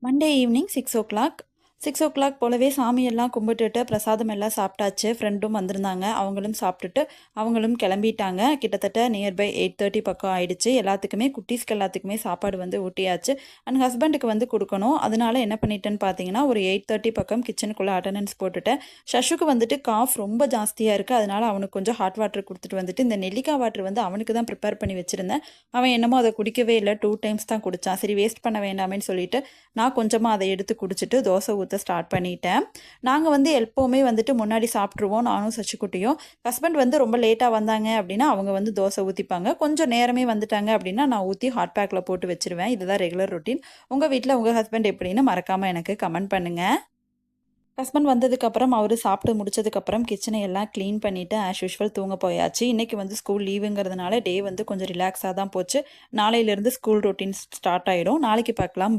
Monday evening 6 o'clock போலவே சாமியெல்லாம் கும்பிட்டுட்டு பிரசாதம் எல்லாம் சாப்பிட்டாச்சு. ஃப்ரெண்டும் வந்திருந்தாங்க. அவங்களும் சாப்பிட்டுட்டு அவங்களும் கிளம்பிட்டாங்க. கிட்டத்தட்ட நியர்பை 8:30 பக்கம் ஆயிடுச்சு. எல்லாத்துக்குமே குட்டீஸ்க்கு எல்லாத்துக்குமே சாப்பாடு வந்து ஊட்டியாச்சு. அண்ட் ஹஸ்பண்டுக்கு வந்து கொடுக்கணும். அதனால என்ன பண்ணிட்டேன்னு பார்த்தீங்கன்னா, ஒரு 8:30 பக்கம் கிச்சனுக்குள்ளே அட்டண்டன்ஸ் போட்டுட்டேன். ஷஷுக்கு வந்துட்டு காஃப் ரொம்ப ஜாஸ்தியாக இருக்குது. அதனால அவனுக்கு கொஞ்சம் ஹாட் வாட்டர் கொடுத்துட்டு வந்துட்டு இந்த நெல்லிக்காய் வாட்டர் வந்து அவனுக்கு தான் ப்ரிப்பேர் பண்ணி வச்சுருந்தேன். அவன் என்னமோ அதை குடிக்கவே இல்லை. 2 டைம்ஸ் தான் குடித்தான். சரி வேஸ்ட் பண்ண வேண்டாமேன்னு சொல்லிட்டு நான் கொஞ்சமாக அதை எடுத்து குடிச்சிட்டு தோசை ஊற்ற ஸ்டார்ட் பண்ணிட்டேன். நாங்கள் வந்து எப்போவுமே வந்துட்டு முன்னாடி சாப்பிட்ருவோம், நானும் சச்சிக்குட்டியும். ஹஸ்பண்ட் வந்து ரொம்ப லேட்டாக வந்தாங்க அப்படின்னா அவங்க வந்து தோசை ஊற்றிப்பாங்க. கொஞ்சம் நேரமே வந்துட்டாங்க அப்படின்னா நான் ஊற்றி ஹாட் பேக்கில் போட்டு வச்சுருவேன். இதுதான் ரெகுலர் ரொட்டீன். உங்கள் வீட்டில் உங்கள் ஹஸ்பண்ட் எப்படின்னு மறக்காமல் எனக்கு கமெண்ட் பண்ணுங்கள். ஹஸ்பண்ட் வந்ததுக்கப்புறம் அவர் சாப்பிட்டு முடிச்சதுக்கப்புறம் கிச்சனை எல்லாம் க்ளீன் பண்ணிவிட்டு ஆஸ் யூஷுவல் தூங்க போயாச்சு. இன்றைக்கி வந்து ஸ்கூல் லீவுங்கிறதுனால டே வந்து கொஞ்சம் ரிலாக்ஸாக தான் போச்சு. நாளையிலேருந்து ஸ்கூல் ரொட்டீன் ஸ்டார்ட் ஆகிடும். நாளைக்கு பார்க்கலாம்.